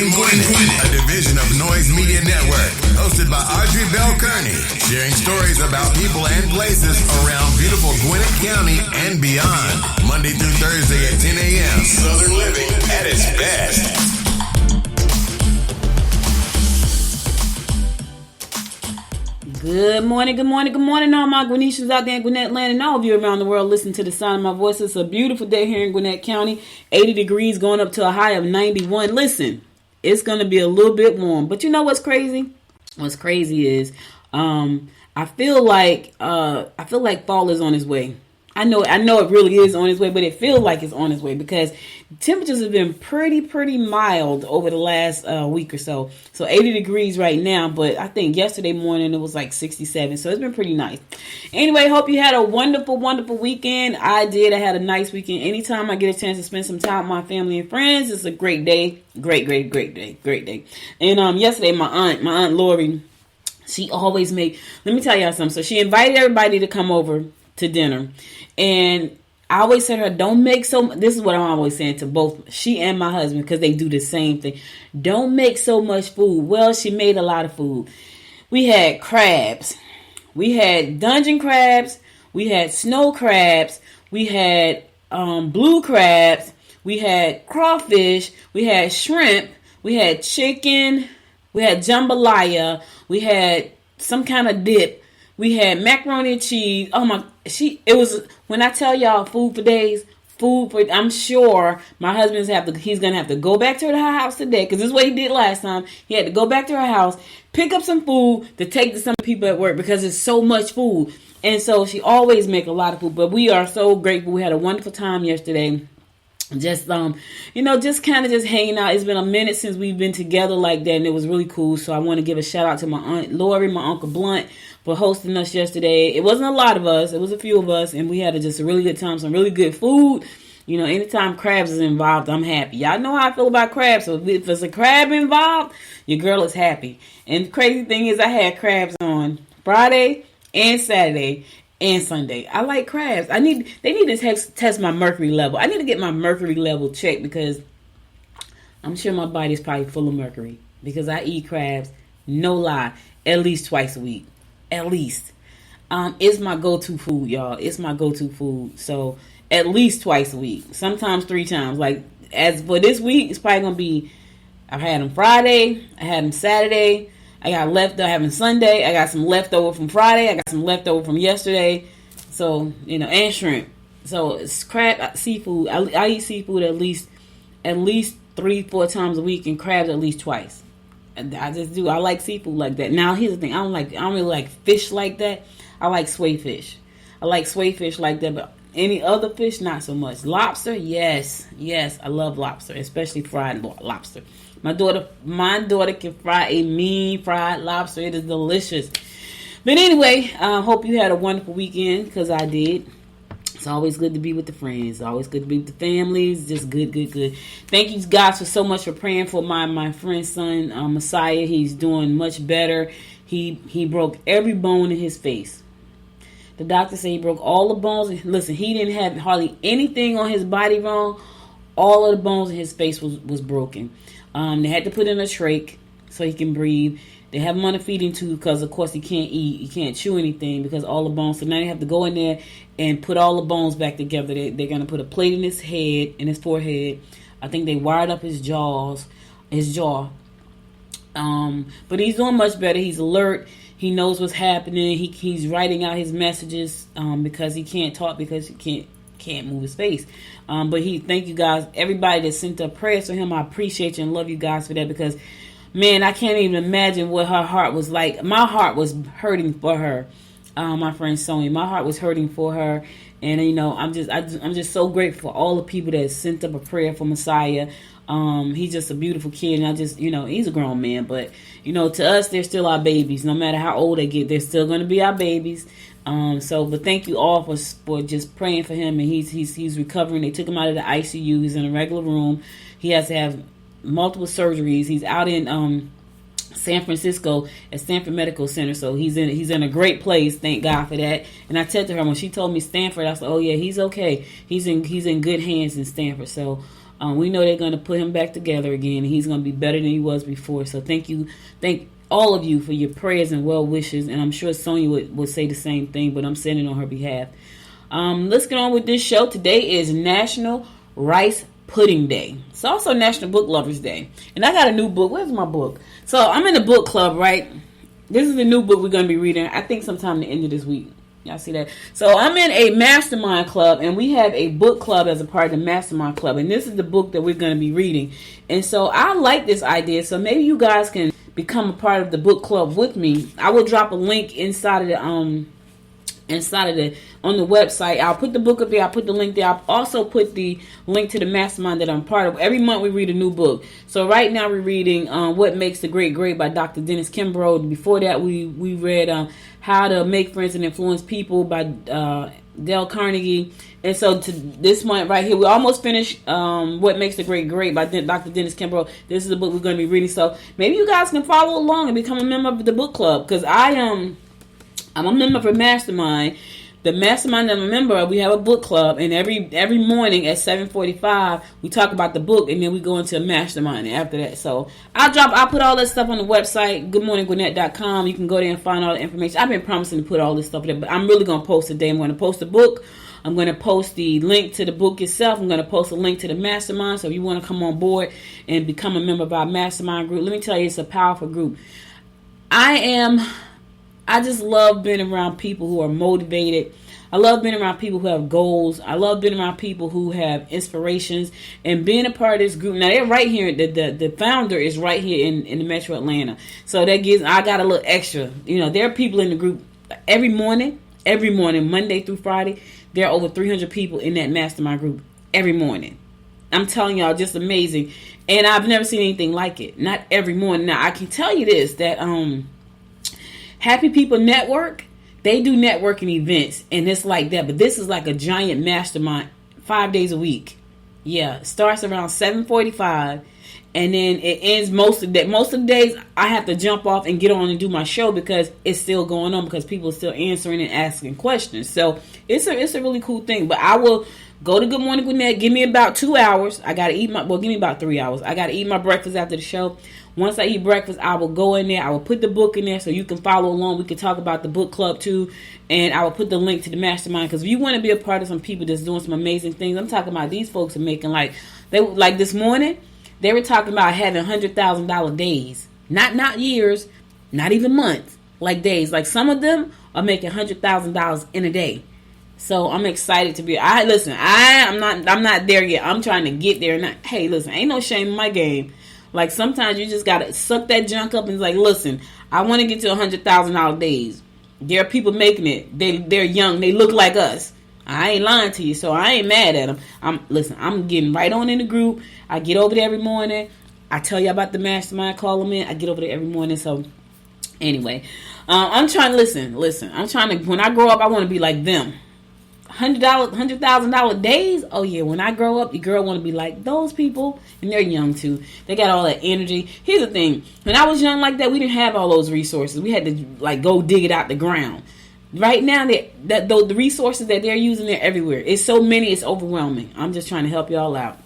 in Gwinnett, a division of Noise Media Network, hosted by Audrey Bell Kearney, sharing stories about people and places around beautiful Gwinnett County and beyond. Monday through Thursday at 10 a.m. Southern living at its best. Good morning, all my Gwinnetians out there in Gwinnett land and all of you around the world listening to the sound of my voice. It's a beautiful day here in Gwinnett County. 80 degrees going up to a high of 91. Listen, it's going to be a little bit warm. But you know what's crazy? What's crazy is I feel like fall is on its way. I know it really is on its way, but it feels like it's on its way because temperatures have been pretty mild over the last week or so. So 80 degrees right now, but I think yesterday morning it was like 67. So it's been pretty nice. Anyway, hope you had a wonderful weekend. I did. I had a nice weekend. Anytime I get a chance to spend some time with my family and friends, it's a great day. Great day. And yesterday my aunt Lori, she always let me tell y'all something. So she invited everybody to come over to dinner. And I always said to her, don't make this is what I'm always saying to both she and my husband, because they do the same thing. Don't make so much food. Well, she made a lot of food. We had crabs. We had dungeon crabs. We had snow crabs. We had blue crabs. We had crawfish. We had shrimp. We had chicken. We had jambalaya. We had some kind of dip. We had macaroni and cheese. It was, when I tell y'all food for days, I'm sure my husband's he's going to have to go back to her house today, because this is what he did last time. He had to go back to her house, pick up some food to take to some people at work because it's so much food. And so she always make a lot of food, but we are so grateful. We had a wonderful time yesterday. Just just kind of just hanging out. It's been a minute since we've been together like that, and it was really cool. So I want to give a shout out to my Aunt Lori, my Uncle Blunt, for hosting us yesterday. It wasn't a lot of us, it was a few of us, and we had just a really good time, some really good food. You know, anytime crabs is involved, I'm happy. Y'all know how I feel about crabs, so if there's a crab involved, your girl is happy. And the crazy thing is, I had crabs on Friday and Saturday and Sunday. I like crabs. They need to test my mercury level. I need to get my mercury level checked, because I'm sure my body's probably full of mercury, because I eat crabs, no lie, at least twice a week. At least. It's my go-to food, y'all. It's my go-to food. So at least twice a week. Sometimes 3 times. Like, as for this week, it's probably gonna be, I had them Friday, I had them Saturday, I have them Sunday. I got some leftover from Friday. I got some leftover from yesterday. So, and shrimp. So it's crab, seafood. I eat seafood at least 3-4 times a week, and crabs at least twice. I just do. I like seafood like that. Now here's the thing. I don't really like fish like that. I like sway fish. like that, but any other fish, not so much. Lobster, yes. I love lobster, especially fried lobster. My daughter can fry a mean fried lobster. It is delicious. But anyway, I hope you had a wonderful weekend, because I did. It's always good to be with the friends. Always good to be with the families. Just good. Thank you guys for so much for praying for my friend's son, Messiah. He's doing much better. He broke every bone in his face. The doctor said he broke all the bones. Listen, he didn't have hardly anything on his body wrong. All of the bones in his face was broken. They had to put in a trach so he can breathe. They have him on a feeding tube because, of course, he can't eat. He can't chew anything because all the bones. So now they have to go in there and put all the bones back together. They're going to put a plate in his head, in his forehead. I think they wired up his jaw. But he's doing much better. He's alert. He knows what's happening. He's writing out his messages because he can't talk, because he can't move his face. But thank you guys, everybody that sent up prayers for him. I appreciate you and love you guys for that, because man, I can't even imagine what her heart was like. My heart was hurting for her, my friend Sonia. My heart was hurting for her, and I'm just so grateful for all the people that sent up a prayer for Messiah. He's just a beautiful kid, and he's a grown man, but to us, they're still our babies. No matter how old they get, they're still going to be our babies. But thank you all for just praying for him, and he's recovering. They took him out of the ICU. He's in a regular room. He has to have multiple surgeries. He's out in San Francisco at Stanford Medical Center. So he's in a great place. Thank God for that. And I said to her when she told me Stanford, I said, "Oh yeah, he's okay. He's in good hands in Stanford." So we know they're going to put him back together again. And he's going to be better than he was before. So thank all of you for your prayers and well wishes. And I'm sure Sonia would say the same thing, but I'm saying it on her behalf. Let's get on with this show. Today is National Rice Pudding Day. It's also National Book Lovers Day. And I got a new book. Where's my book? So I'm in a book club, right? This is the new book we're going to be reading. I think sometime the end of this week. Y'all see that? So I'm in a mastermind club, and we have a book club as a part of the mastermind club. And this is the book that we're going to be reading. And so I like this idea. So maybe you guys can become a part of the book club with me. I will drop a link inside of the on the website. I'll put the book up there. I'll put the link there. I'll also put the link to the mastermind that I'm part of. Every month we read a new book. So right now we're reading What Makes the Great Great by Dr. Dennis Kimbrough. Before that we read How to Make Friends and Influence People by Dale Carnegie. And so to this month right here, we almost finished What Makes the Great Great by Dr. Dennis Kimbrough. This is the book we're going to be reading. So maybe you guys can follow along and become a member of the book club, because I'm a member for Mastermind. The Mastermind that I'm a member of, we have a book club, and every morning at 7:45 we talk about the book, and then we go into a Mastermind after that. So I'll put all that stuff on the website, goodmorninggwinnett.com. You can go there and find all the information. I've been promising to put all this stuff there, but I'm really going to post today. I'm going to post the book. I'm going to post the link to the book itself. I'm going to post a link to the Mastermind. So if you want to come on board and become a member of our Mastermind group, let me tell you, it's a powerful group. I just love being around people who are motivated. I love being around people who have goals. I love being around people who have inspirations, and being a part of this group. Now they're right here. The founder is right here in the Metro Atlanta. So that gives, I got a little extra. You know, there are people in the group every morning, Monday through Friday. There are over 300 people in that mastermind group every morning. I'm telling y'all, just amazing. And I've never seen anything like it. Not every morning. Now I can tell you this, that Happy People Network, they do networking events, and it's like that. But this is like a giant mastermind, 5 days a week. Yeah, it starts around 7:45, and then it ends most of the days. I have to jump off and get on and do my show because it's still going on, because people are still answering and asking questions. So it's a really cool thing. But I will go to Good Morning Gwinnett. Give me about 2 hours. I gotta eat give me about 3 hours. I gotta eat my breakfast after the show. Once I eat breakfast, I will go in there. I will put the book in there so you can follow along. We can talk about the book club too. And I will put the link to the mastermind, because if you want to be a part of some people that's doing some amazing things, I'm talking about these folks are making like this morning, they were talking about having $100,000 days. Not years, not even months, like days. Like some of them are making $100,000 in a day. So I'm excited to be. I'm not there yet. I'm trying to get there. And hey, listen, ain't no shame in my game. Like sometimes you just gotta suck that junk up and it's like, listen, I want to get to $100,000 days. There are people making it. They're young. They look like us. I ain't lying to you, so I ain't mad at them. I'm getting right on in the group. I get over there every morning. I tell you about the mastermind. Call them in. I get over there every morning. So anyway, I'm trying to listen. I'm trying to. When I grow up, I want to be like them. $100,000 days. Oh yeah, when I grow up, your girl want to be like those people, and they're young too. They got all that energy. Here's the thing: when I was young like that, we didn't have all those resources. We had to like go dig it out the ground. Right now, the resources that they're using, they're everywhere. It's so many, it's overwhelming. I'm just trying to help y'all out.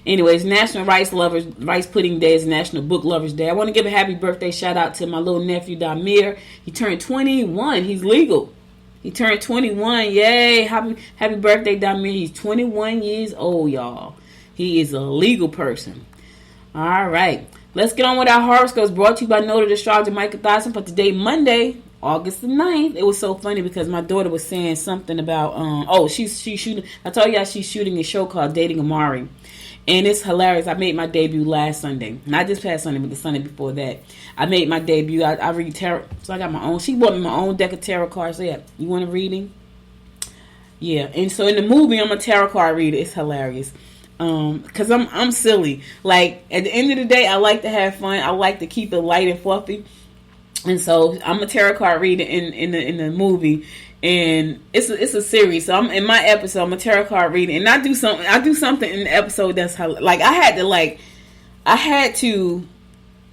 Anyways, National Rice Pudding Day is National Book Lovers Day. I want to give a happy birthday shout out to my little nephew Damir. He turned 21. He's legal. He turned 21. Yay. Happy birthday, Damir. He's 21 years old, y'all. He is a legal person. All right. Let's get on with our horoscopes, brought to you by Noted Astrologer Michael Dodson for today, Monday, August the 9th. It was so funny because my daughter was saying something about, she's shooting. I told y'all she's shooting a show called Dating Amari. And it's hilarious. I made my debut last Sunday. Not this past Sunday, but the Sunday before that. I made my debut. I read tarot. So I got my own. She bought me my own deck of tarot cards. So yeah, you want a reading? Yeah. And so in the movie, I'm a tarot card reader. It's hilarious. Because I'm silly. Like, at the end of the day, I like to have fun. I like to keep it light and fluffy. And so I'm a tarot card reader in the movie. And it's a series. So I'm in my episode. I'm a tarot card reader, and I do something in the episode that's like I had to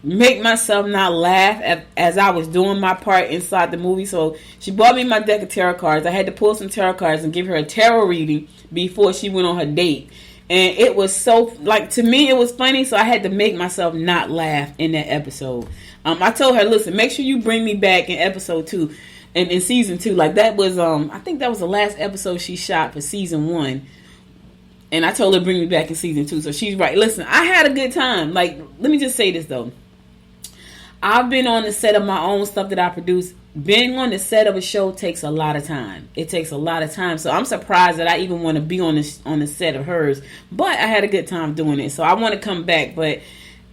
make myself not laugh as I was doing my part inside the movie. So she bought me my deck of tarot cards. I had to pull some tarot cards and give her a tarot reading before she went on her date. And it was so, like, to me, it was funny. So I had to make myself not laugh in that episode. I told her, listen, make sure you bring me back in episode 2 and in season 2. Like, that was, I think that was the last episode she shot for season 1. And I told her to bring me back in season 2. So she's right. Listen, I had a good time. Like, let me just say this, though. I've been on the set of my own stuff that I produce. Being on the set of a show takes a lot of time. It takes a lot of time. So I'm surprised that I even want to be on the set of hers. But I had a good time doing it. So I want to come back. But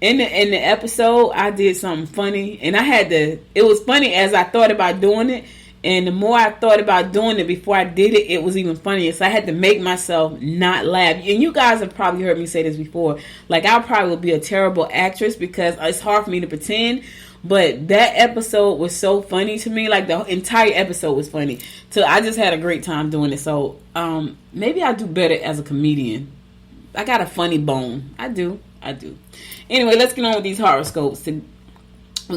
in the episode, I did something funny. And it was funny as I thought about doing it. And the more I thought about doing it before I did it, it was even funnier. So I had to make myself not laugh. And you guys have probably heard me say this before. Like, I probably would be a terrible actress because it's hard for me to pretend. But that episode was so funny to me. Like, the entire episode was funny. So I just had a great time doing it. So maybe I'll do better as a comedian. I got a funny bone. I do. Anyway, let's get on with these horoscopes. We're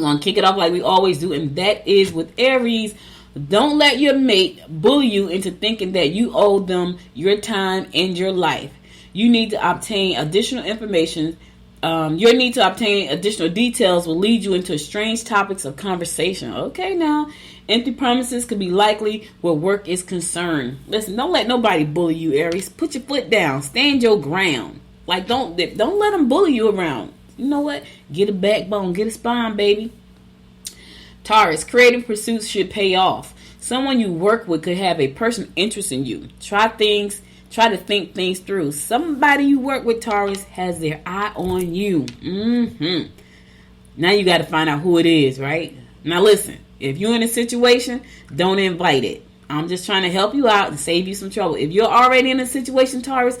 going to kick it off like we always do. And that is with Aries. Don't let your mate bully you into thinking that you owe them your time and your life. You need to obtain additional information. Your need to obtain additional details will lead you into strange topics of conversation. Okay, now, empty promises could be likely where work is concerned. Listen, don't let nobody bully you, Aries. Put your foot down. Stand your ground. Like, don't let them bully you around. You know what? Get a backbone. Get a spine, baby. Taurus, creative pursuits should pay off. Someone you work with could have a personal interest in you. Try to think things through. Somebody you work with, Taurus, has their eye on you. Now you got to find out who it is, right? Now listen, if you're in a situation, don't invite it. I'm just trying to help you out and save you some trouble. If you're already in a situation, Taurus,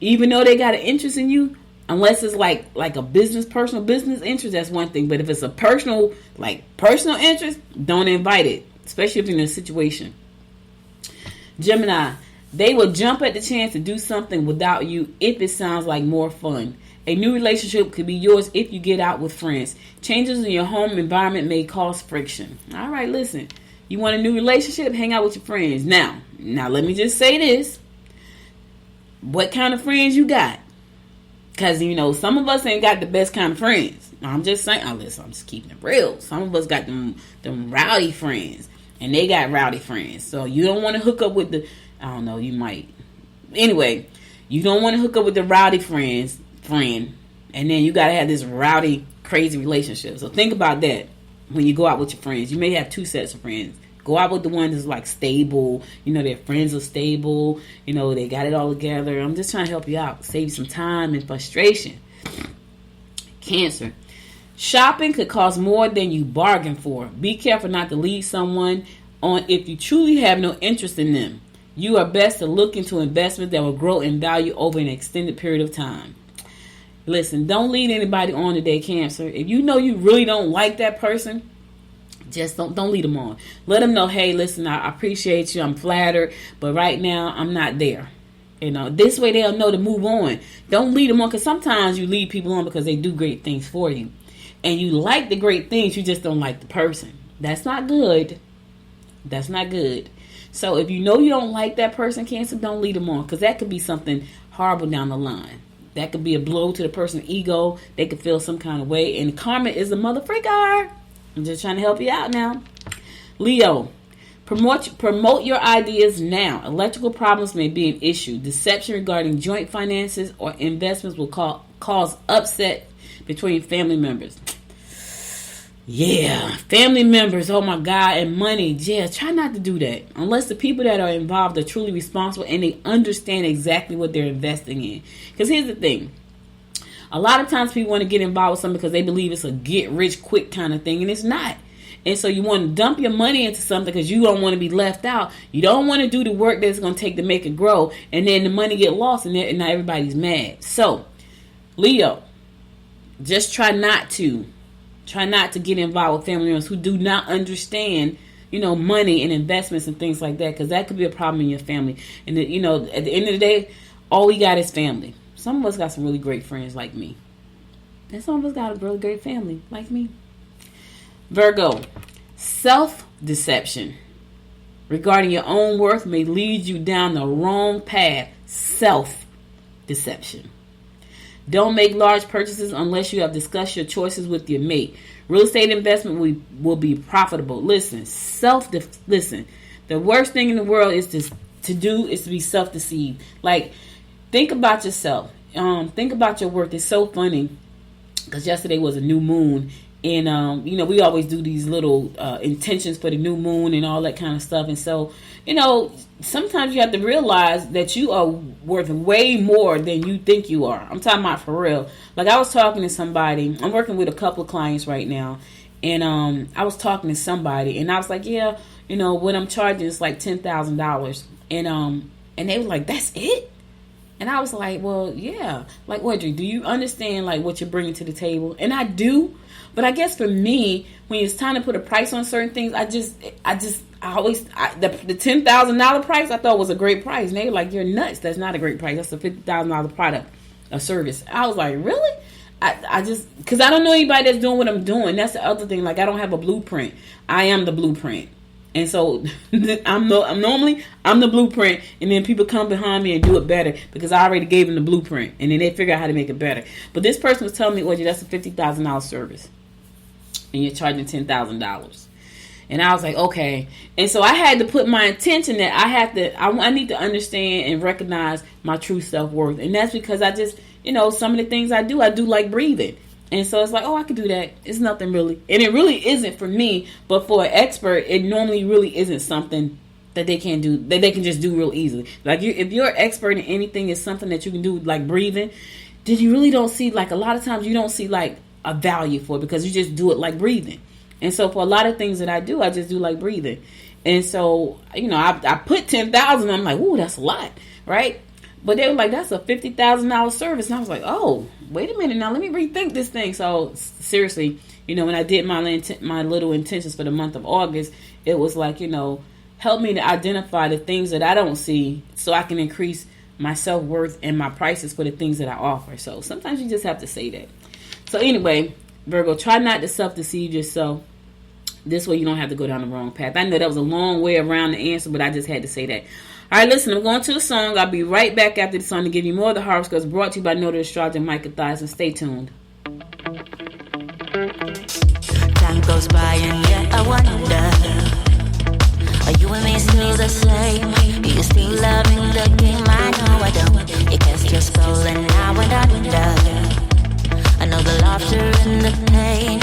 even though they got an interest in you, unless it's like a personal business interest, that's one thing. But if it's a personal interest, don't invite it, especially if you're in a situation. Gemini, they will jump at the chance to do something without you if it sounds like more fun. A new relationship could be yours if you get out with friends. Changes in your home environment may cause friction. All right, listen. You want a new relationship? Hang out with your friends. Now let me just say this. What kind of friends you got? Because, some of us ain't got the best kind of friends. I'm just saying, listen, I'm just keeping it real. Some of us got them rowdy friends, and they got rowdy friends. So you don't want to hook up with I don't know, you might. Anyway, you don't want to hook up with the rowdy friend, and then you got to have this rowdy, crazy relationship. So think about that when you go out with your friends. You may have two sets of friends. Go out with the one that's like stable. Their friends are stable. They got it all together. I'm just trying to help you out. Save you some time and frustration. Cancer. Shopping could cost more than you bargained for. Be careful not to lead someone on if you truly have no interest in them. You are best to look into investments that will grow in value over an extended period of time. Listen, don't lead anybody on today, Cancer. If you know you really don't like that person, just don't lead them on. Let them know, hey, listen, I appreciate you. I'm flattered. But right now, I'm not there. This way they'll know to move on. Don't lead them on, because sometimes you lead people on because they do great things for you. And you like the great things, you just don't like the person. That's not good. That's not good. So if you know you don't like that person, Cancer, don't lead them on, because that could be something horrible down the line. That could be a blow to the person's ego. They could feel some kind of way. And karma is a motherfreaker. I'm just trying to help you out now. Leo, promote your ideas now. Electrical problems may be an issue. Deception regarding joint finances or investments will cause upset between family members. Yeah, family members, oh my God, and money. Yeah, try not to do that. Unless the people that are involved are truly responsible and they understand exactly what they're investing in. Because here's the thing. A lot of times people want to get involved with something because they believe it's a get-rich-quick kind of thing, and it's not. And so you want to dump your money into something because you don't want to be left out. You don't want to do the work that it's going to take to make it grow, and then the money get lost, and now everybody's mad. So, Leo, just try not to get involved with family members who do not understand, money and investments and things like that, because that could be a problem in your family. And, at the end of the day, all we got is family. Some of us got some really great friends like me. And some of us got a really great family, like me. Virgo, self-deception regarding your own worth may lead you down the wrong path. Self-deception. Don't make large purchases unless you have discussed your choices with your mate. Real estate investment will be profitable. Listen. The worst thing in the world is to be self-deceived. Like, think about yourself. Think about your worth. It's so funny because yesterday was a new moon. And, we always do these little intentions for the new moon and all that kind of stuff. And so, sometimes you have to realize that you are worth way more than you think you are. I'm talking about for real. Like, I was talking to somebody. I'm working with a couple of clients right now. And I was talking to somebody. And I was like, yeah, what I'm charging is like $10,000. And they were like, that's it? And I was like, well, yeah. Like, Audrey, do you understand, like, what you're bringing to the table? And I do. But I guess for me, when it's time to put a price on certain things, the $10,000 price I thought was a great price. And they were like, you're nuts. That's not a great price. That's a $50,000 product, a service. I was like, really? Because I don't know anybody that's doing what I'm doing. That's the other thing. Like, I don't have a blueprint. I am the blueprint. And so I'm the blueprint, and then people come behind me and do it better because I already gave them the blueprint, and then they figure out how to make it better. But this person was telling me, Audrey, that's a $50,000 service, and you're charging $10,000. And I was like, okay. And so I had to put my intention that I need to understand and recognize my true self-worth. And that's because I just, some of the things I do like breathing. And so it's like, oh, I could do that. It's nothing really. And it really isn't for me. But for an expert, it normally really isn't something that they can do, that they can just do real easily. Like, if you're an expert in anything, it's something that you can do, like breathing, then you really don't see, like, a lot of times you don't see, like, a value for it because you just do it like breathing. And so for a lot of things that I do, I just do like breathing. And so, I put 10,000. I'm like, ooh, that's a lot, right? But they were like, that's a $50,000 service. And I was like, oh, wait a minute now. Let me rethink this thing. So seriously, when I did my little intentions for the month of August, it was like, help me to identify the things that I don't see so I can increase my self-worth and my prices for the things that I offer. So sometimes you just have to say that. So anyway, Virgo, try not to self-deceive yourself. This way you don't have to go down the wrong path. I know that was a long way around the answer, but I just had to say that. All right, listen, I'm going to a song. I'll be right back after the song to give you more of the horoscopes brought to you by Noted Astrologer Micah Thies. Stay tuned. Time goes by and yet I wonder, are you and me still the same? Are you still loving the game? I know I don't. You cast your soul and now and under. I know the laughter and the pain.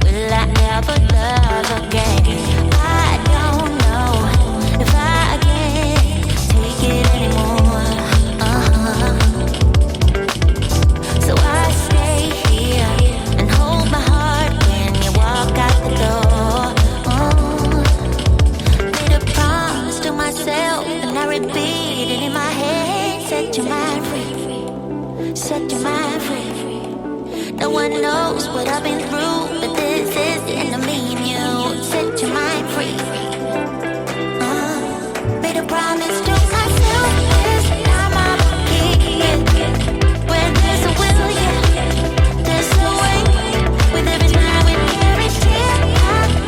Will I ever love again? I don't know if I can take it anymore. So I stay here and hold my heart when you walk out the door. Made a promise to myself and I repeat it in my head. Set your mind free. Set your mind free. No one knows what I've been through, but this is the end of me and you. Set your mind free. Made a promise to myself, this time I will keep it. Where there's a will, yeah, there's a way. With every time we carry tear, I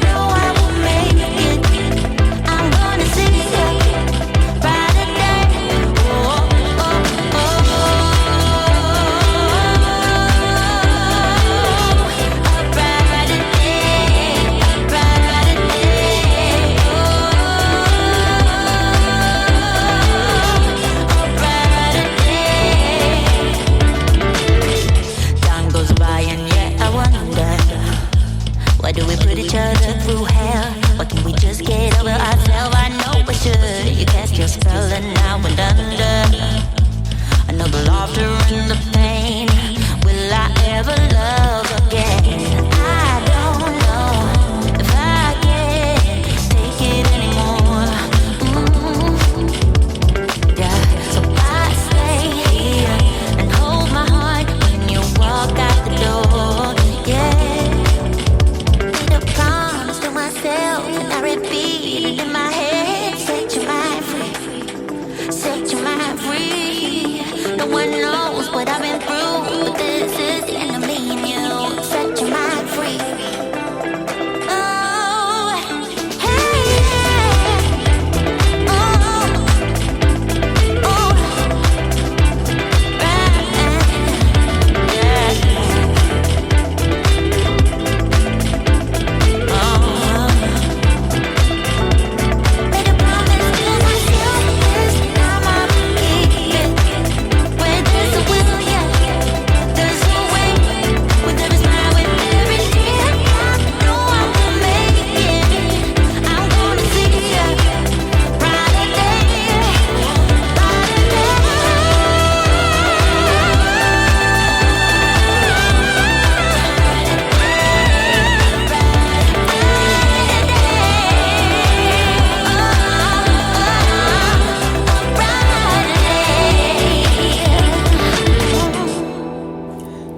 know I will make it. I'm gonna see a brighter day. Oh, oh, oh, oh. A brighter day, a brighter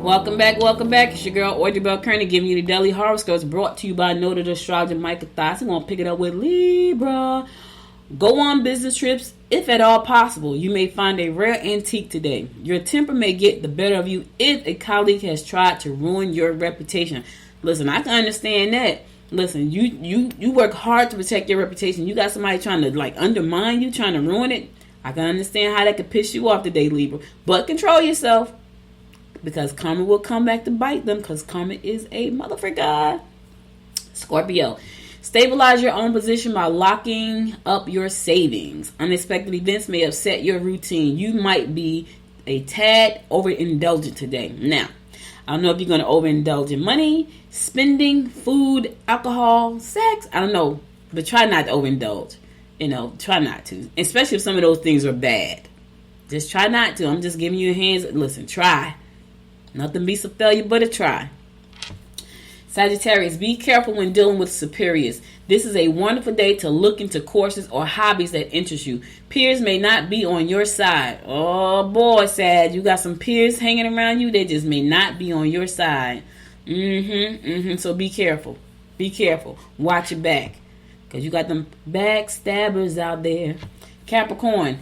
Welcome back, welcome back. It's your girl, Audrey Bell Kearney, giving you the daily horoscopes brought to you by noted astrologer Micah Thys. I'm going to pick it up with Libra. Go on business trips, if at all possible. You may find a rare antique today. Your temper may get the better of you if a colleague has tried to ruin your reputation. Listen, I can understand that. Listen, you work hard to protect your reputation. You got somebody trying to undermine you, trying to ruin it. I can understand how that could piss you off today, Libra. But control yourself, because karma will come back to bite them, because karma is a motherfucker. Scorpio. Stabilize your own position by locking up your savings. Unexpected events may upset your routine. You might be a tad overindulgent today. Now, I don't know if you're going to overindulge in money, spending, food, alcohol, sex. I don't know. But try not to overindulge. Try not to. Especially if some of those things are bad. Just try not to. I'm just giving you hands. Listen, try. Nothing beats a failure but a try. Sagittarius, be careful when dealing with superiors. This is a wonderful day to look into courses or hobbies that interest you. Peers may not be on your side. Oh boy, Sag, you got some peers hanging around you. They just may not be on your side. So be careful. Be careful. Watch your back, because you got them backstabbers out there. Capricorn,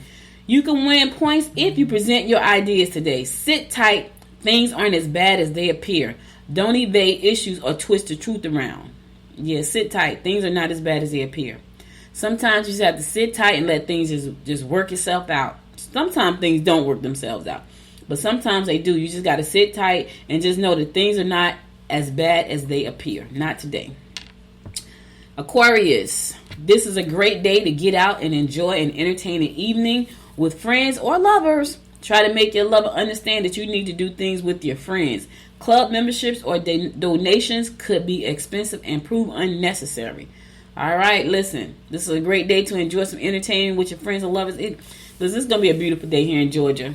you can win points if you present your ideas today. Sit tight. Things aren't as bad as they appear. Don't evade issues or twist the truth around. Yeah, sit tight. Things are not as bad as they appear. Sometimes you just have to sit tight and let things just work itself out. Sometimes things don't work themselves out, but sometimes they do. You just got to sit tight and just know that things are not as bad as they appear. Not today. Aquarius, this is a great day to get out and enjoy an entertaining evening with friends or lovers. Try to make your lover understand that you need to do things with your friends. Club memberships or donations could be expensive and prove unnecessary. All right, listen. This is a great day to enjoy some entertaining with your friends and lovers. This is going to be a beautiful day here in Georgia.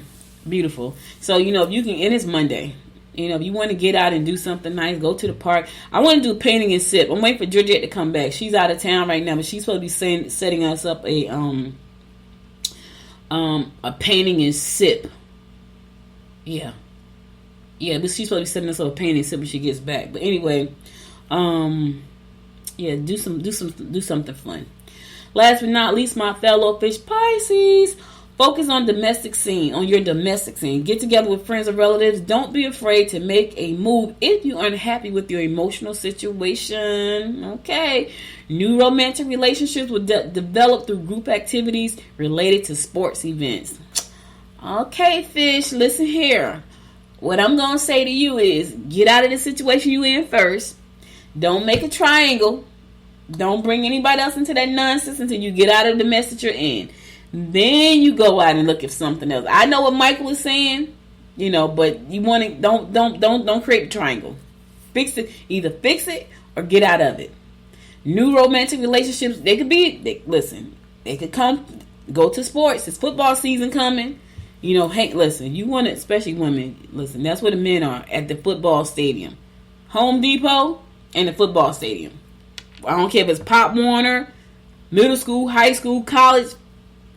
Beautiful. So, if you can, and it's Monday. If you want to get out and do something nice, go to the park. I want to do painting and sip. I'm waiting for Georgette to come back. She's out of town right now, but she's supposed to be setting us up a painting and sip. Yeah, but she's supposed to be setting us up a painting and sip when she gets back. But anyway, do something fun. Last but not least, my fellow fish Pisces, focus on your domestic scene. Get together with friends or relatives. Don't be afraid to make a move if you are unhappy with your emotional situation. Okay. New romantic relationships will develop through group activities related to sports events. Okay, fish, listen here. What I'm going to say to you is get out of the situation you in first. Don't make a triangle. Don't bring anybody else into that nonsense until you get out of the mess that you're in. Then you go out and look at something else. I know what Michael was saying, but you want to don't create a triangle. Fix it. Either fix it or get out of it. New romantic relationships, they could go to sports. It's football season coming. Hey, listen, you want to, especially women, listen, that's where the men are, at the football stadium. Home Depot and the football stadium. I don't care if it's Pop Warner, middle school, high school, college,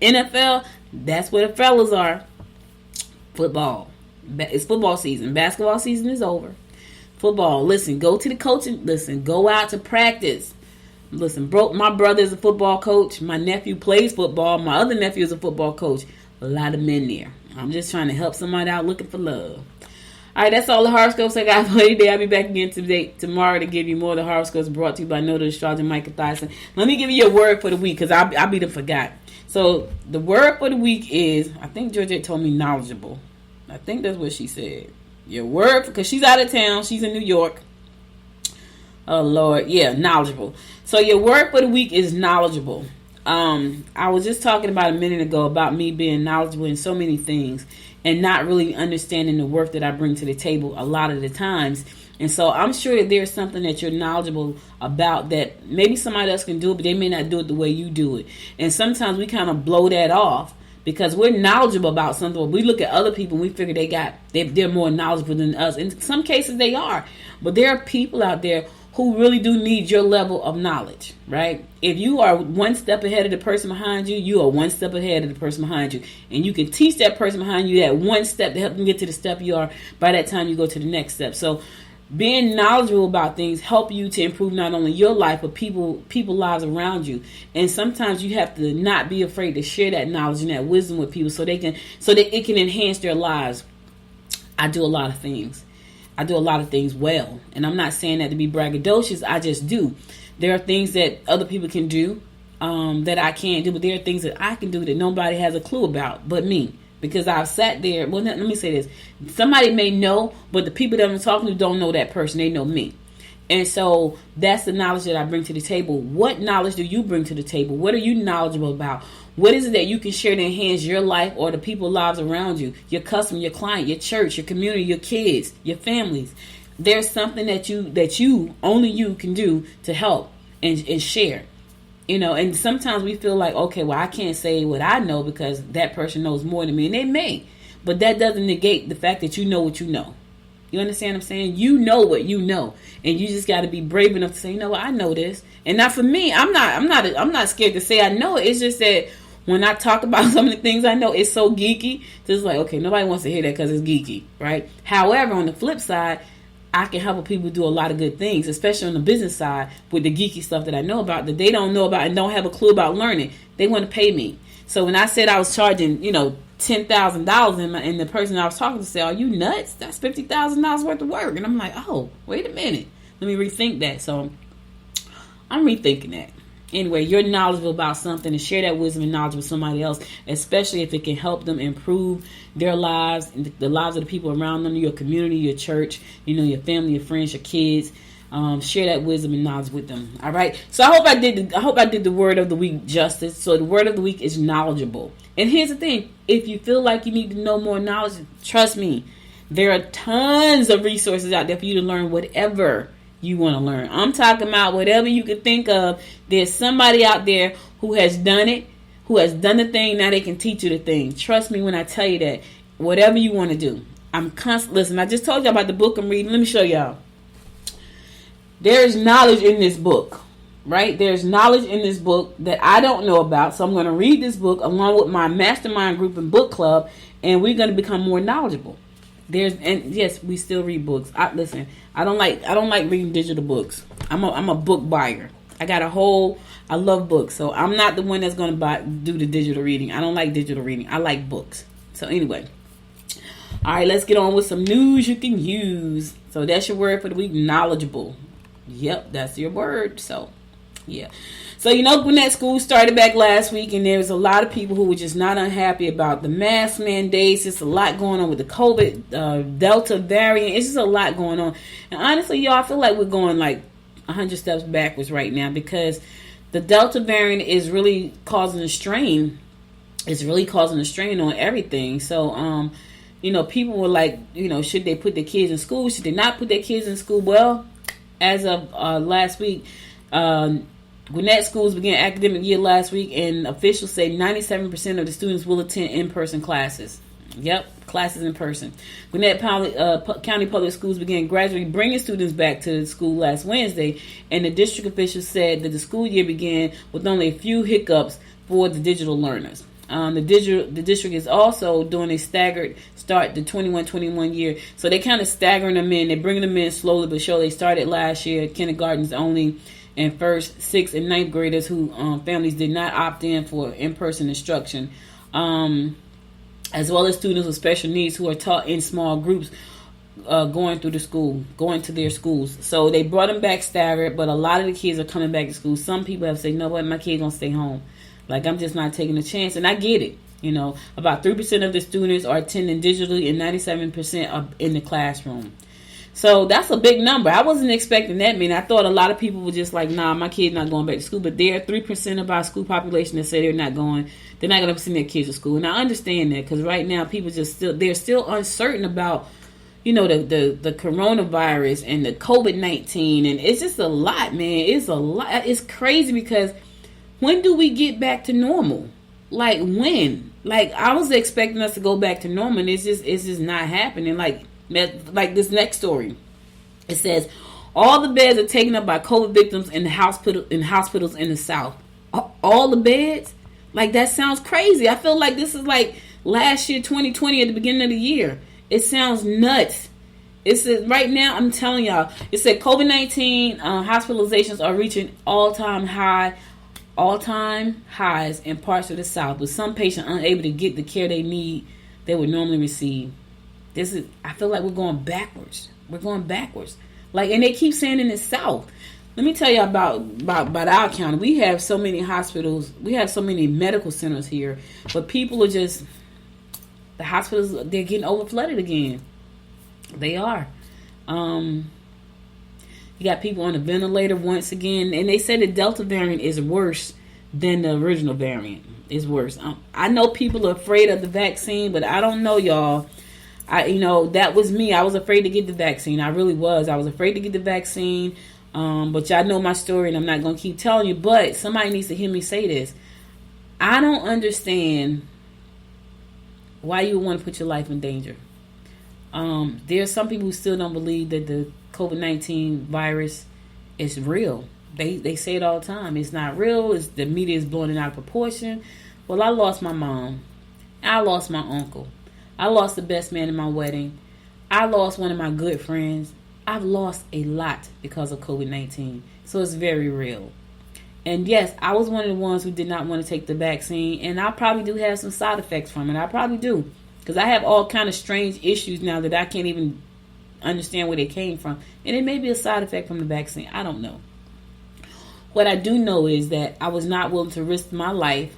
NFL, that's where the fellas are. Football. It's football season. Basketball season is over. Football. Listen, go to the coaching. Listen, go out to practice. Listen, my brother is a football coach. My nephew plays football. My other nephew is a football coach. A lot of men there. I'm just trying to help somebody out looking for love. All right, that's all the horoscopes I got for today. I'll be back again tomorrow to give you more of the horoscopes brought to you by noted astrologer Micah Thys. Let me give you a word for the week, because I'll be the forgot. So the word for the week is, I think Georgette told me knowledgeable. I think that's what she said. Your word, because she's out of town. She's in New York. Oh, Lord. Yeah, knowledgeable. So your word for the week is knowledgeable. I was just talking about a minute ago about me being knowledgeable in so many things and not really understanding the work that I bring to the table a lot of the times. And so I'm sure that there's something that you're knowledgeable about that maybe somebody else can do it, but they may not do it the way you do it. And sometimes we kind of blow that off because we're knowledgeable about something. But we look at other people and we figure they're more knowledgeable than us. In some cases they are. But there are people out there who really do need your level of knowledge, right? If you are one step ahead of the person behind you, you are one step ahead of the person behind you. And you can teach that person behind you that one step to help them get to the step you are by that time you go to the next step. So being knowledgeable about things help you to improve not only your life, but people lives around you. And sometimes you have to not be afraid to share that knowledge and that wisdom with people so that it can enhance their lives. I do a lot of things. I do a lot of things well. And I'm not saying that to be braggadocious. I just do. There are things that other people can do that I can't do. But there are things that I can do that nobody has a clue about but me. Because I've sat there. Well, let me say this. Somebody may know, but the people that I'm talking to don't know that person. They know me. And so that's the knowledge that I bring to the table. What knowledge do you bring to the table? What are you knowledgeable about? What is it that you can share to enhance your life or the people's lives around you? Your customer, your client, your church, your community, your kids, your families. There's something that you only you can do to help and share. You know, and sometimes we feel like, okay, well, I can't say what I know because that person knows more than me. And they may. But that doesn't negate the fact that you know what you know. You understand what I'm saying? You know what you know. And you just got to be brave enough to say, you know what, I know this. And not for me, I'm not scared to say I know it. It's just that when I talk about some of the things I know, it's so geeky. Just like, okay, nobody wants to hear that because it's geeky, right? However, on the flip side, I can help people do a lot of good things, especially on the business side with the geeky stuff that I know about that they don't know about and don't have a clue about learning. They want to pay me. So when I said I was charging, $10,000 and the person I was talking to said, are you nuts? That's $50,000 worth of work. And I'm like, oh, wait a minute. Let me rethink that. So I'm rethinking that. Anyway, you're knowledgeable about something and share that wisdom and knowledge with somebody else, especially if it can help them improve their lives and the lives of the people around them, your community, your church, your family, your friends, your kids. Share that wisdom and knowledge with them. All right. So I hope I did the word of the week justice. So the word of the week is knowledgeable. And here's the thing: if you feel like you need to know more knowledge, trust me, there are tons of resources out there for you to learn whatever you want to learn. I'm talking about whatever you can think of. There's somebody out there who has done it, who has done the thing. Now they can teach you the thing. Trust me when I tell you that. Whatever you want to do. Listen, I just told you about the book I'm reading. Let me show y'all. There is knowledge in this book, right? There's knowledge in this book that I don't know about. So I'm going to read this book along with my mastermind group and book club, and we're going to become more knowledgeable. And yes, we still read books. I don't like reading digital books. I'm a book buyer. I love books. So I'm not the one that's going to do the digital reading. I don't like digital reading. I like books. So anyway. All right, let's get on with some news you can use. So that's your word for the week, knowledgeable. Yep, that's your word. So, yeah. So, Gwinnett School started back last week, and there was a lot of people who were just not unhappy about the mask mandates. It's a lot going on with the COVID, Delta variant. It's just a lot going on. And honestly, y'all, I feel like we're going like 100 steps backwards right now because the Delta variant is really causing a strain. It's really causing a strain on everything. So, people were like, should they put their kids in school? Should they not put their kids in school? Well, as of last week, Gwinnett schools began academic year last week, and officials say 97% of the students will attend in-person classes. Yep, classes in person. Gwinnett County Public Schools began gradually bringing students back to school last Wednesday, and the district officials said that the school year began with only a few hiccups for the digital learners. The district is also doing a staggered start the 21-21 year. So they kind of staggering them in. They're bringing them in slowly but surely. They started last year. Kindergartens only, and first, 6th, and 9th graders who families did not opt in for in-person instruction, as well as students with special needs who are taught in small groups going to their schools. So they brought them back staggered, but a lot of the kids are coming back to school. Some people have said, no, what, my kid's going to stay home. Like, I'm just not taking a chance. And I get it. About 3% of the students are attending digitally and 97% are in the classroom. So that's a big number. I wasn't expecting that many. I thought a lot of people were just like, nah, my kid's not going back to school. But there are 3% of our school population that say they're not going to send their kids to school. And I understand that because right now people they're still uncertain about, the coronavirus and the COVID-19. And it's just a lot, man. It's a lot. It's crazy because when do we get back to normal? Like when? Like I was expecting us to go back to normal, and it's just not happening. Like this next story, it says All the beds are taken up by COVID victims in the hospitals in the South. All the beds? Like, that sounds crazy. I feel like this is like last year, 2020, at the beginning of the year. It sounds nuts. It says right now, I'm telling y'all, it said COVID-19 hospitalizations are reaching all-time highs in parts of the South, with some patients unable to get the care they would normally receive. I feel like we're going backwards. Like, and they keep saying in the South. Let me tell you about our county. We have so many hospitals. We have so many medical centers here. But people are just, the hospitals, they're getting overflooded again. They are. You got people on the ventilator once again. And they say the Delta variant is worse than the original variant. It's worse. I know people are afraid of the vaccine, but I don't know, y'all. That was me. I was afraid to get the vaccine. I really was. I was afraid to get the vaccine. But y'all know my story, and I'm not going to keep telling you. But somebody needs to hear me say this. I don't understand why you want to put your life in danger. There are some people who still don't believe that the COVID-19 virus is real. They say it all the time. It's not real. The media is blowing it out of proportion. Well, I lost my mom. I lost my uncle. I lost the best man in my wedding. I lost one of my good friends. I've lost a lot because of COVID-19. So it's very real. And yes, I was one of the ones who did not want to take the vaccine. And I probably do have some side effects from it. I probably do. Because I have all kind of strange issues now that I can't even understand where they came from. And it may be a side effect from the vaccine. I don't know. What I do know is that I was not willing to risk my life,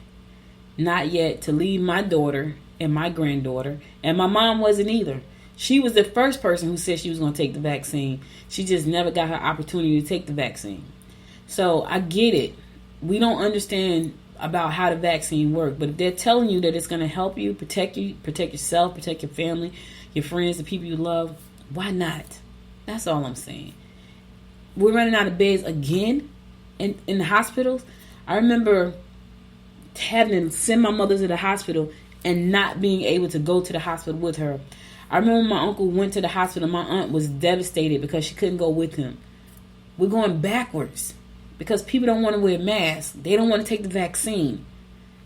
not yet, to leave my daughter and my granddaughter. And my mom wasn't either. She was the first person who said she was going to take the vaccine. She just never got her opportunity to take the vaccine. So I get it. We don't understand about how the vaccine works. But if they're telling you that it's going to help you, protect yourself, protect your family, your friends, the people you love, why not? That's all I'm saying. We're running out of beds again in the hospitals. I remember having to send my mother to the hospital and not being able to go to the hospital with her. I remember my uncle went to the hospital. My aunt was devastated because she couldn't go with him. We're going backwards because people don't want to wear masks. They don't want to take the vaccine.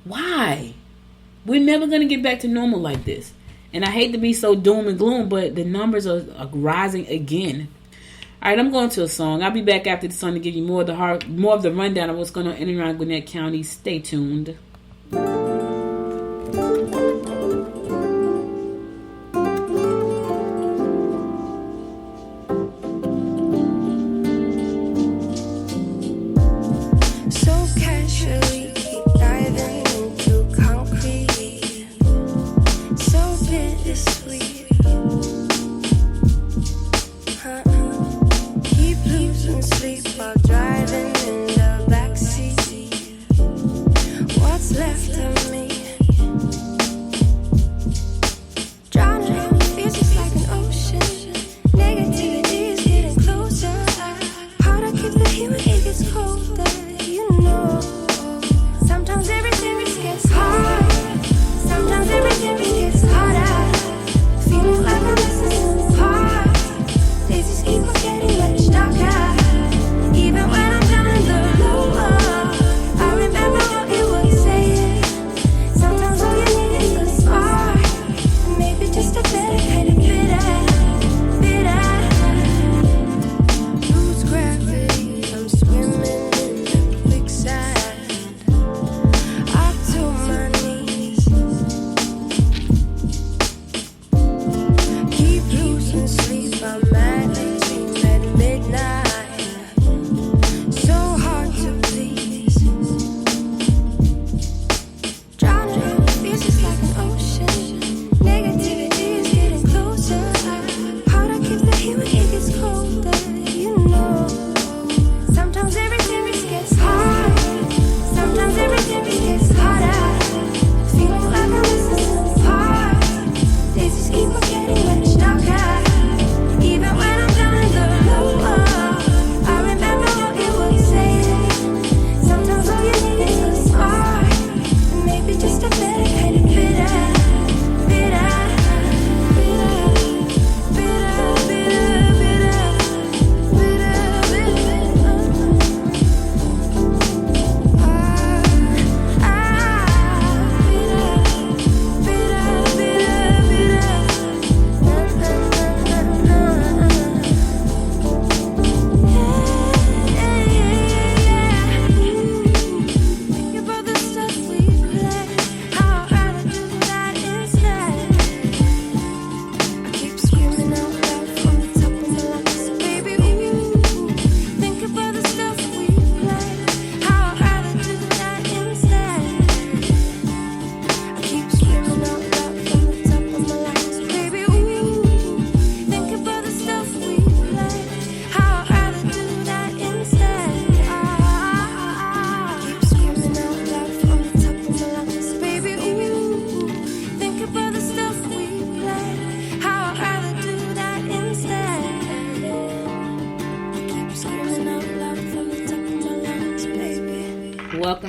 Why? We're never going to get back to normal like this. And I hate to be so doom and gloom, but the numbers are rising again. All right, I'm going to a song. I'll be back after the song to give you more of the rundown of what's going on in and around Gwinnett County. Stay tuned.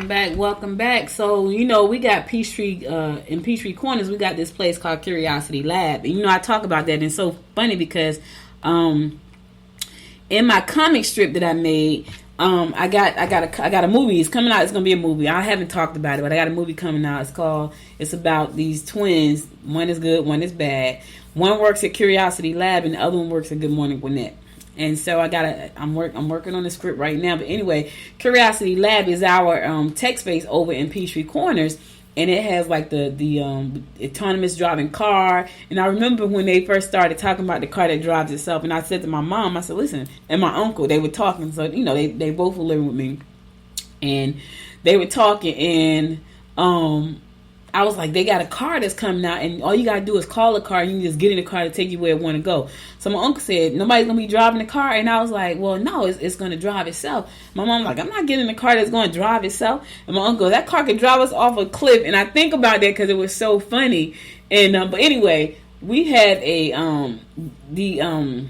Welcome back. So, we got Peachtree, in Peachtree Corners, we got this place called Curiosity Lab. And, I talk about that, and it's so funny because in my comic strip that I made, I got a movie. It's coming out. It's gonna be a movie. I haven't talked about it, but I got a movie coming out. It's about these twins. One is good, one is bad. One works at Curiosity Lab, and the other one works at Good Morning Gwinnett. And so I'm working on the script right now. But anyway, Curiosity Lab is our tech space over in Peachtree Corners. And it has like the autonomous driving car. And I remember when they first started talking about the car that drives itself. And I said to my mom, I said, listen, and my uncle, they were talking. So, they both were living with me. And they were talking. And I was like, they got a car that's coming out. And all you got to do is call a car. And you can just get in the car to take you where it want to go. So my uncle said, nobody's going to be driving the car. And I was like, well, no, it's going to drive itself. My mom was like, I'm not getting in the car that's going to drive itself. And my uncle, that car could drive us off a cliff. And I think about that because it was so funny. And but anyway, we had the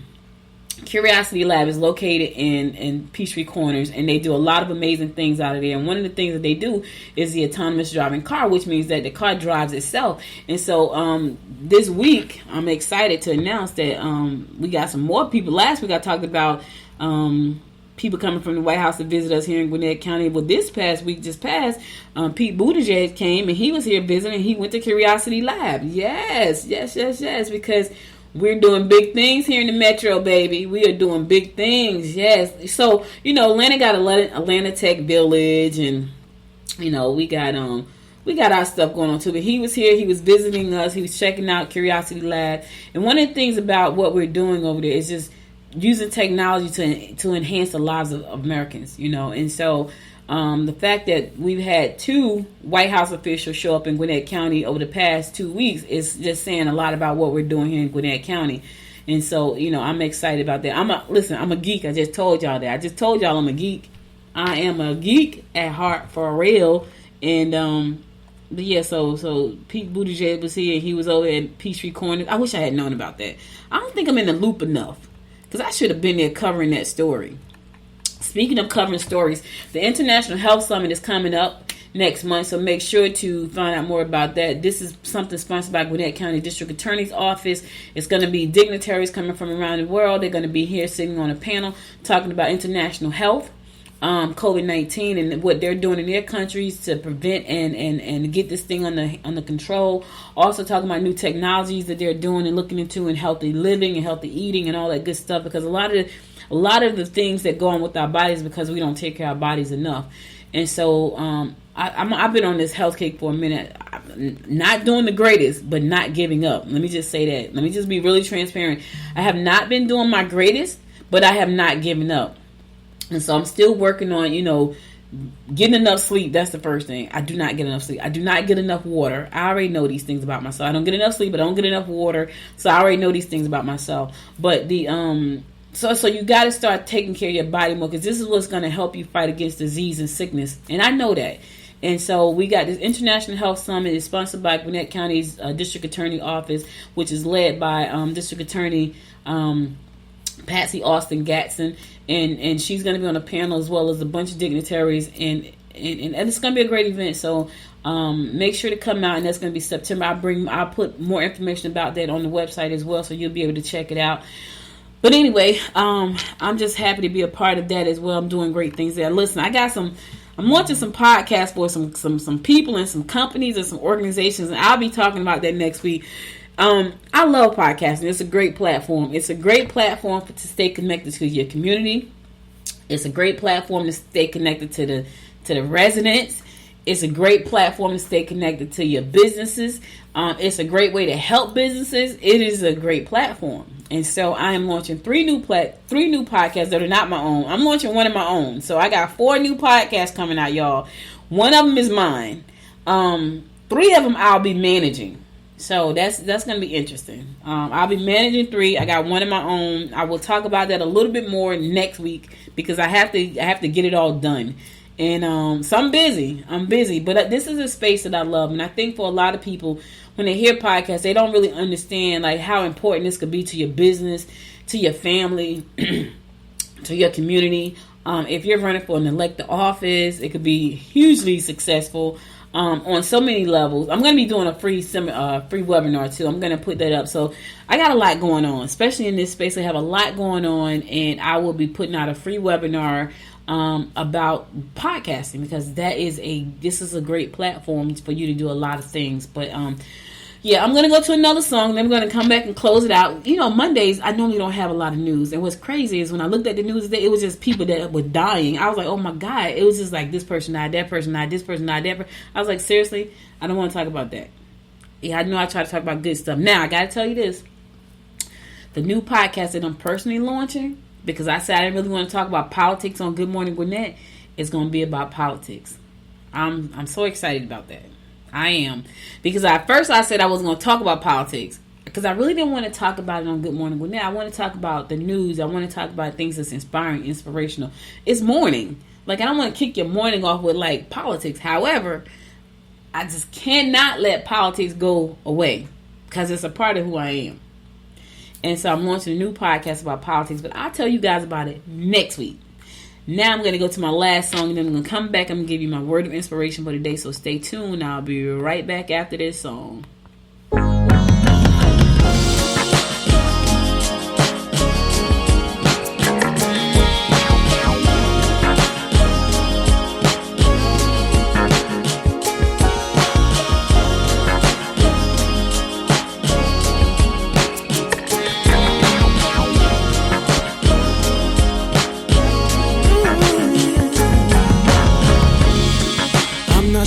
Curiosity Lab is located in Peachtree Corners, and they do a lot of amazing things out of there. And one of the things that they do is the autonomous driving car, which means that the car drives itself. And so this week, I'm excited to announce that we got some more people. Last week, I talked about people coming from the White House to visit us here in Gwinnett County. Well, this past week, just passed, Pete Buttigieg came, and he was here visiting. He went to Curiosity Lab. Yes, because we're doing big things here in the metro, baby. We are doing big things, yes. So, Atlanta got Atlanta Tech Village, and we got our stuff going on too. But he was here. He was visiting us. He was checking out Curiosity Lab. And one of the things about what we're doing over there is just using technology to enhance the lives of Americans. And so the fact that we've had 2 White House officials show up in Gwinnett County over the past 2 weeks is just saying a lot about what we're doing here in Gwinnett County. And so, I'm excited about that. I'm a geek. I just told y'all that. I just told y'all I'm a geek. I am a geek at heart for real. And, but yeah, so Pete Buttigieg was here. He was over at Peachtree Corners. I wish I had known about that. I don't think I'm in the loop enough, because I should have been there covering that story. Speaking of covering stories, the International Health Summit is coming up next month, so make sure to find out more about that. This is something sponsored by Gwinnett County District Attorney's Office. It's going to be dignitaries coming from around the world. They're going to be here sitting on a panel talking about international health, COVID-19, and what they're doing in their countries to prevent and get this thing under control. Also talking about new technologies that they're doing and looking into, and healthy living and healthy eating and all that good stuff, because a lot of the things that go on with our bodies because we don't take care of our bodies enough. And so I've been on this health kick for a minute. I'm not doing the greatest, but not giving up. Let me just say that. Let me just be really transparent. I have not been doing my greatest, but I have not given up. And so I'm still working on, getting enough sleep. That's the first thing. I do not get enough sleep. I do not get enough water. I already know these things about myself. I don't get enough sleep. I don't get enough water. So I already know these things about myself. But So you got to start taking care of your body more, because this is what's going to help you fight against disease and sickness. And I know that. And so we got this International Health Summit. It's sponsored by Gwinnett County's District Attorney Office, which is led by District Attorney Patsy Austin Gatson. And she's going to be on a panel, as well as a bunch of dignitaries. And it's going to be a great event. So make sure to come out. And that's going to be September. I'll put more information about that on the website as well, so you'll be able to check it out. But anyway, I'm just happy to be a part of that as well. I'm doing great things there. Listen, I'm launching some podcasts for some people and some companies and some organizations, and I'll be talking about that next week. I love podcasting. It's a great platform. It's a great platform to stay connected to your community. It's a great platform to stay connected to the residents. It's a great platform to stay connected to your businesses. It's a great way to help businesses. It is a great platform. And so I am launching three new podcasts that are not my own. I'm launching one of my own. So I got 4 new podcasts coming out, y'all. One of them is mine. 3 of them I'll be managing. So that's going to be interesting. I'll be managing 3. I got one of my own. I will talk about that a little bit more next week, because I have to get it all done. And so I'm busy, but this is a space that I love. And I think for a lot of people, when they hear podcasts, they don't really understand like how important this could be to your business, to your family, to your community, If you're running for an elected office, it could be hugely successful on so many levels. I'm going to be doing a free webinar too. I'm going to put that up. So I got a lot going on, especially in this space. I have a lot going on, and I will be putting out a free webinar about podcasting, because this is a great platform for you to do a lot of things. But yeah, I'm going to go to another song, then I'm going to come back and close it out. You know, Mondays, I normally don't have a lot of news. And what's crazy is when I looked at the news today, it was just people that were dying. I was like, oh my God. It was just like, this person died, that person died, this person died, that person. I was like, seriously? I don't want to talk about that. Yeah, I know I try to talk about good stuff. Now, I got to tell you this. The new podcast that I'm personally launching, because I said I didn't really want to talk about politics on Good Morning Gwinnett, is going to be about politics. I'm so excited about that. I am. Because at first I said I wasn't going to talk about politics, because I really didn't want to talk about it on Good Morning Gwinnett. I want to talk about the news. I want to talk about things that's inspiring, inspirational. It's morning. Like, I don't want to kick your morning off with, like, politics. However, I just cannot let politics go away, because it's a part of who I am. And so I'm launching a new podcast about politics, but I'll tell you guys about it next week. Now I'm going to go to my last song, and then I'm going to come back. I'm going to give you my word of inspiration for today, so stay tuned. I'll be right back after this song.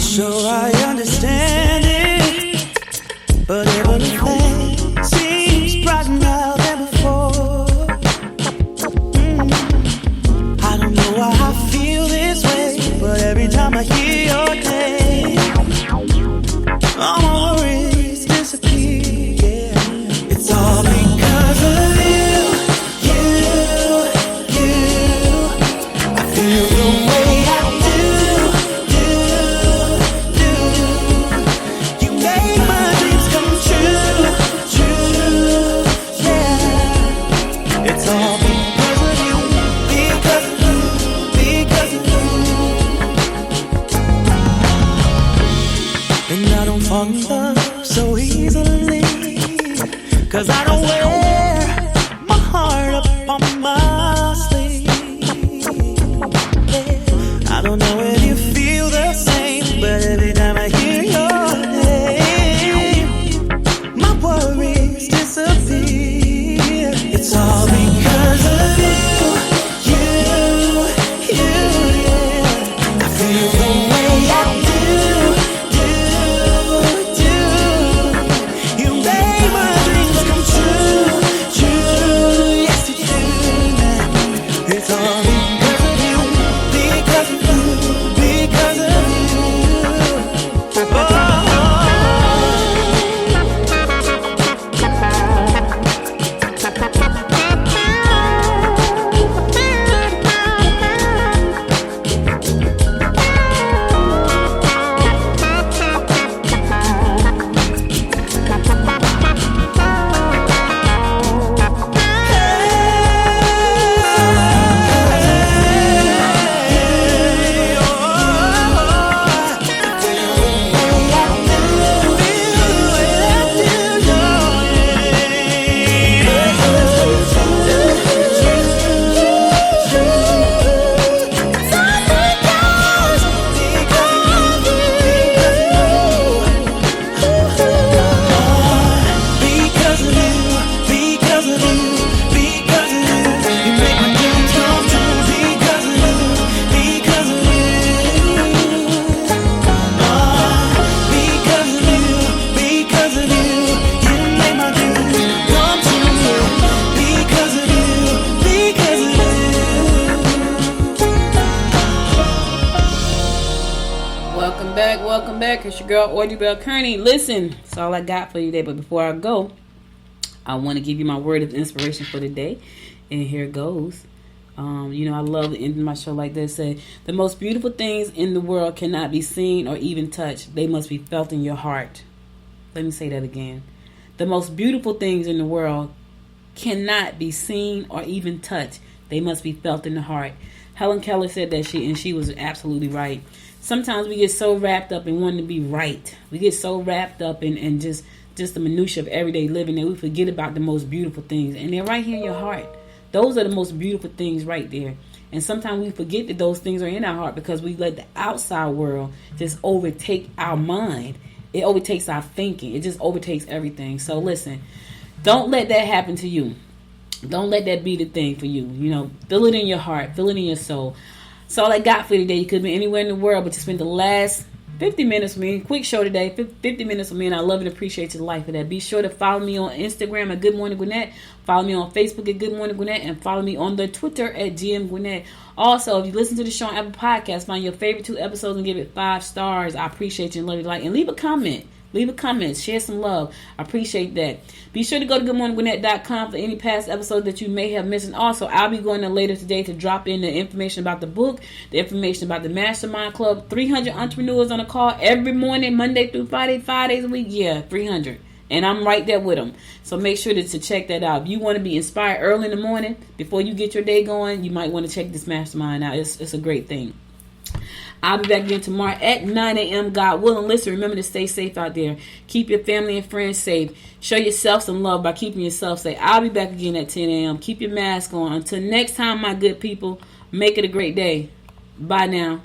Sure, I understand it, but everything seems brighter now than before. I don't know why I feel this way, but every time I hear your name, all my worries disappear. Yeah. It's all because of you. I feel the way I do. So easily, 'cause I don't wear my heart up on my sleeve. I don't know if you feel the same, but every time I hear your name, my worries disappear. It's all because of you, yeah. I feel the way I do. Welcome back. It's your girl, Audrey Bell Kearney. Listen, that's all I got for you today. But before I go, I want to give you my word of inspiration for the day. And here it goes. I love the end of my show like this. Say, the most beautiful things in the world cannot be seen or even touched. They must be felt in your heart. Let me say that again. The most beautiful things in the world cannot be seen or even touched. They must be felt in the heart. Helen Keller said that she was absolutely right. Sometimes we get so wrapped up in wanting to be right. We get so wrapped up in just the minutia of everyday living that we forget about the most beautiful things. And they're right here in your heart. Those are the most beautiful things right there. And sometimes we forget that those things are in our heart because we let the outside world just overtake our mind. It overtakes our thinking. It just overtakes everything. So listen, don't let that happen to you. Don't let that be the thing for you. You know, feel it in your heart. Feel it in your soul. That's all I got for today. You could be anywhere in the world, but you spent the last 50 minutes with me. Quick show today. 50 minutes with me, and I love and appreciate your life for that. Be sure to follow me on Instagram at Good Morning Gwinnett. Follow me on Facebook at Good Morning Gwinnett, and follow me on the Twitter at GM Gwinnett. Also, if you listen to the show on Apple Podcasts, find your favorite 2 episodes and give it 5 stars. I appreciate you and love you. And leave a comment. Leave a comment. Share some love. I appreciate that. Be sure to go to goodmorninggwinnett.com for any past episodes that you may have missed. And also, I'll be going there later today to drop in the information about the book, the information about the Mastermind Club. 300 entrepreneurs on a call every morning, Monday through Friday, 5 days a week. Yeah, 300. And I'm right there with them. So make sure to check that out. If you want to be inspired early in the morning, before you get your day going, you might want to check this Mastermind out. It's a great thing. I'll be back again tomorrow at 9 a.m. God willing. Listen, remember to stay safe out there. Keep your family and friends safe. Show yourself some love by keeping yourself safe. I'll be back again at 10 a.m. Keep your mask on. Until next time, my good people, make it a great day. Bye now.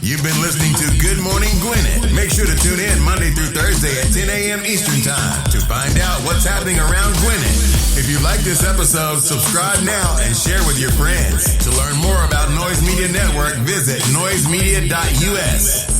You've been listening to Good Morning Gwinnett. Make sure to tune in Monday through Thursday at 10 a.m. Eastern Time to find out what's happening around Gwinnett. If you like this episode, subscribe now and share with your friends. To learn more about Noise Media Network, visit noisemedia.us.